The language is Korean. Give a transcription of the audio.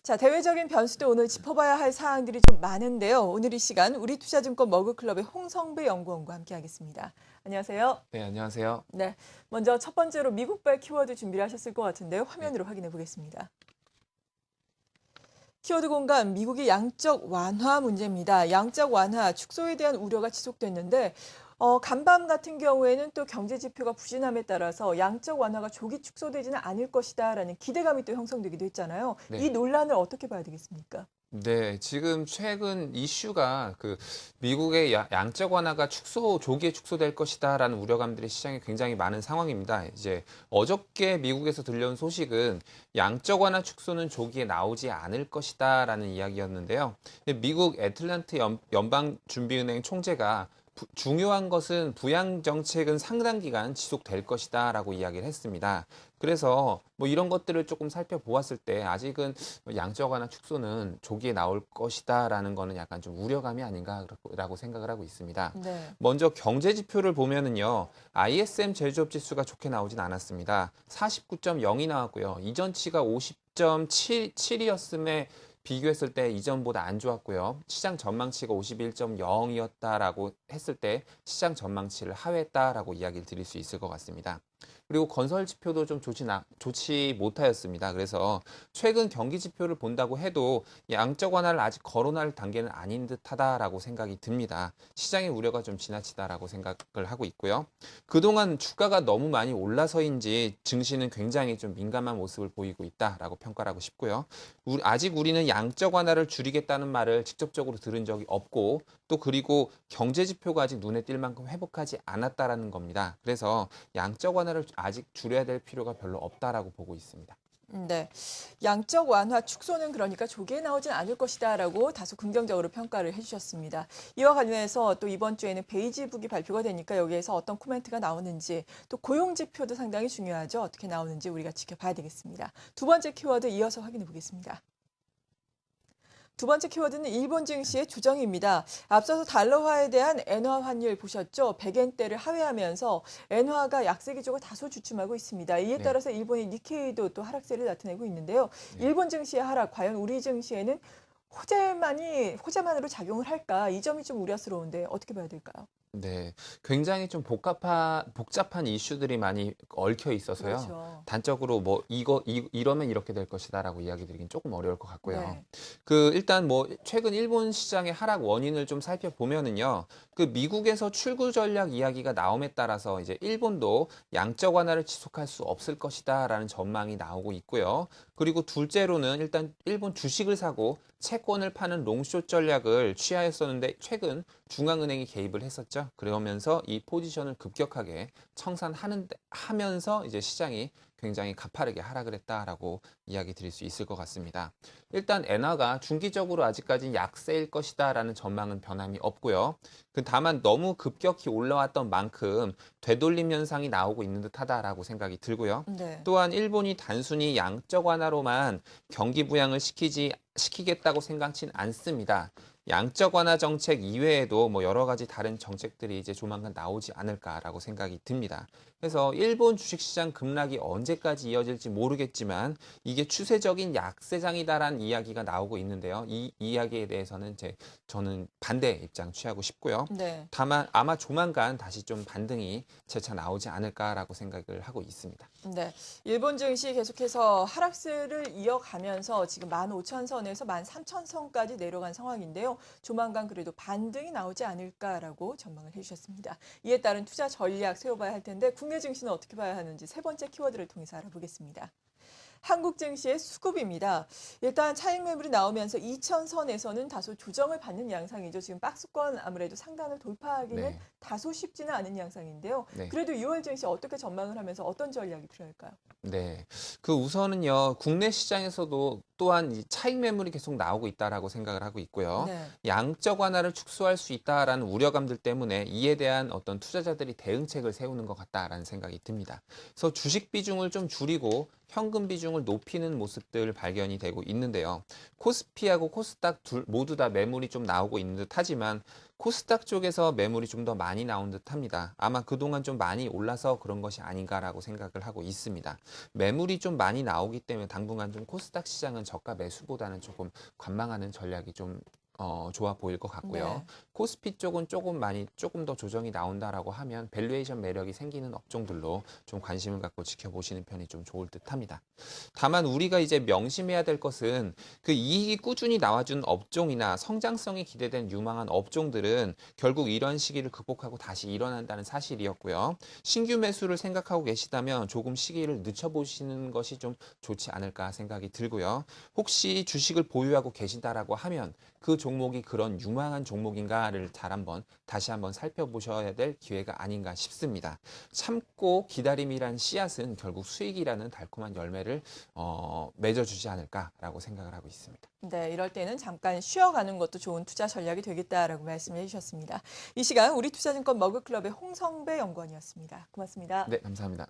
자, 대외적인 변수도 오늘 짚어봐야 할 사항들이 좀 많은데요. 오늘 이 시간 우리투자증권 머그클럽의 홍성배 연구원과 함께하겠습니다. 안녕하세요. 네, 안녕하세요. 네, 먼저 첫 번째로 미국발 키워드 준비를 하셨을 것 같은데요. 화면으로 확인해 보겠습니다. 키워드 공간, 미국의 양적 완화 문제입니다. 양적 완화, 축소에 대한 우려가 지속됐는데 간밤 같은 경우에는 또 경제 지표가 부진함에 따라서 양적 완화가 조기 축소되지는 않을 것이다라는 기대감이 또 형성되기도 했잖아요. 네. 이 논란을 어떻게 봐야 되겠습니까? 네, 지금 최근 이슈가 미국의 양적 완화가 조기에 축소될 것이다라는 우려감들이 시장에 굉장히 많은 상황입니다. 이제 어저께 미국에서 들려온 소식은 양적 완화 축소는 조기에 나오지 않을 것이다라는 이야기였는데요. 미국 애틀랜트 연방준비은행 총재가 중요한 것은 부양 정책은 상당 기간 지속될 것이다라고 이야기를 했습니다. 그래서 뭐 이런 것들을 조금 살펴보았을 때 아직은 양적 완화 축소는 조기에 나올 것이다라는 거는 약간 좀 우려감이 아닌가라고 생각을 하고 있습니다. 네. 먼저 경제 지표를 보면은요, ISM 제조업 지수가 좋게 나오진 않았습니다. 49.0이 나왔고요. 이전치가 50.7이었음에 비교했을 때 이전보다 안 좋았고요. 시장 전망치가 51.0이었다라고 했을 때 시장 전망치를 하회했다라고 이야기를 드릴 수 있을 것 같습니다. 그리고 건설 지표도 좀 좋지 못하였습니다. 그래서 최근 경기 지표를 본다고 해도 양적 완화를 아직 거론할 단계는 아닌 듯하다라고 생각이 듭니다. 시장의 우려가 좀 지나치다라고 생각을 하고 있고요. 그동안 주가가 너무 많이 올라서인지 증시는 굉장히 좀 민감한 모습을 보이고 있다라고 평가를 하고 싶고요. 아직 우리는 양적 완화를 줄이겠다는 말을 직접적으로 들은 적이 없고 또 그리고 경제 지표가 아직 눈에 띌 만큼 회복하지 않았다라는 겁니다. 그래서 양적 완화를 아직 줄여야 될 필요가 별로 없다라고 보고 있습니다. 네, 양적 완화 축소는 그러니까 조기에 나오진 않을 것이다라고 다소 긍정적으로 평가를 해주셨습니다. 이와 관련해서 또 이번 주에는 베이지북이 발표가 되니까 여기에서 어떤 코멘트가 나오는지 또 고용 지표도 상당히 중요하죠. 어떻게 나오는지 우리가 지켜봐야 되겠습니다. 두 번째 키워드 이어서 확인해 보겠습니다. 두 번째 키워드는 일본 증시의 조정입니다. 앞서서 달러화에 대한 엔화 환율 보셨죠? 100엔대를 하회하면서 엔화가 약세 기조가 다소 주춤하고 있습니다. 이에 따라서 일본의 니케이도 또 하락세를 나타내고 있는데요. 일본 증시의 하락, 과연 우리 증시에는 호재만으로 작용을 할까? 이 점이 좀 우려스러운데 어떻게 봐야 될까요? 네, 굉장히 좀 복잡한 이슈들이 많이 얽혀 있어서요. 그렇죠. 단적으로 뭐 이러면 이렇게 될 것이다라고 이야기 드리긴 조금 어려울 것 같고요. 네. 일단 뭐 최근 일본 시장의 하락 원인을 좀 살펴보면은요. 미국에서 출구 전략 이야기가 나옴에 따라서 이제 일본도 양적 완화를 지속할 수 없을 것이다라는 전망이 나오고 있고요. 그리고 둘째로는 일단 일본 주식을 사고 채권을 파는 롱숏 전략을 취하였었는데 최근 중앙은행이 개입을 했었죠. 그러면서 이 포지션을 급격하게 청산하면서 이제 시장이 굉장히 가파르게 하락을 했다라고 이야기 드릴 수 있을 것 같습니다. 일단 엔화가 중기적으로 아직까지 약세일 것이다라는 전망은 변함이 없고요. 다만 너무 급격히 올라왔던 만큼 되돌림 현상이 나오고 있는 듯하다라고 생각이 들고요. 네. 또한 일본이 단순히 양적 완화로만 경기 부양을 시키겠다고 생각진 않습니다. 양적 완화 정책 이외에도 뭐 여러 가지 다른 정책들이 이제 조만간 나오지 않을까라고 생각이 듭니다. 그래서 일본 주식시장 급락이 언제까지 이어질지 모르겠지만 이게 추세적인 약세장이다라는 이야기가 나오고 있는데요. 이 이야기에 대해서는 저는 반대 입장 취하고 싶고요. 네. 다만 아마 조만간 다시 좀 반등이 재차 나오지 않을까라고 생각을 하고 있습니다. 네, 일본 증시 계속해서 하락세를 이어가면서 지금 15,000선에서 13,000선까지 내려간 상황인데요. 조만간 그래도 반등이 나오지 않을까라고 전망을 해주셨습니다. 이에 따른 투자 전략 세워봐야 할 텐데 국내 증시는 어떻게 봐야 하는지 세 번째 키워드를 통해서 알아보겠습니다. 한국 증시의 수급입니다. 일단 차익 매물이 나오면서 2,000선에서는 다소 조정을 받는 양상이죠. 지금 박스권 아무래도 상단을 돌파하기는 네. 다소 쉽지는 않은 양상인데요. 네. 그래도 6월 증시 어떻게 전망을 하면서 어떤 전략이 필요할까요? 네. 우선은요, 국내 시장에서도 또한 이 차익 매물이 계속 나오고 있다라고 생각을 하고 있고요. 네. 양적 완화를 축소할 수 있다라는 우려감들 때문에 이에 대한 어떤 투자자들이 대응책을 세우는 것 같다라는 생각이 듭니다. 그래서 주식 비중을 좀 줄이고 현금 비중을 높이는 모습들 발견이 되고 있는데요. 코스피하고 코스닥 모두 다 매물이 좀 나오고 있는 듯 하지만 코스닥 쪽에서 매물이 좀 더 많이 나온 듯합니다. 아마 그동안 좀 많이 올라서 그런 것이 아닌가라고 생각을 하고 있습니다. 매물이 좀 많이 나오기 때문에 당분간 좀 코스닥 시장은 저가 매수보다는 조금 관망하는 전략이 좀 좋아 보일 것 같고요. 네. 코스피 쪽은 조금 더 조정이 나온다라고 하면 밸류에이션 매력이 생기는 업종들로 좀 관심을 갖고 지켜보시는 편이 좀 좋을 듯합니다. 다만 우리가 이제 명심해야 될 것은 그 이익이 꾸준히 나와준 업종이나 성장성이 기대된 유망한 업종들은 결국 이런 시기를 극복하고 다시 일어난다는 사실이었고요. 신규 매수를 생각하고 계시다면 조금 시기를 늦춰보시는 것이 좀 좋지 않을까 생각이 들고요. 혹시 주식을 보유하고 계신다라고 하면 그 종목이 그런 유망한 종목인가를 다시 한번 살펴보셔야 될 기회가 아닌가 싶습니다. 참고 기다림이란 씨앗은 결국 수익이라는 달콤한 열매를 맺어주지 않을까라고 생각을 하고 있습니다. 네, 이럴 때는 잠깐 쉬어가는 것도 좋은 투자 전략이 되겠다라고 말씀해 주셨습니다. 이 시간 우리 투자증권 머그클럽의 홍성배 연구원이었습니다. 고맙습니다. 네, 감사합니다.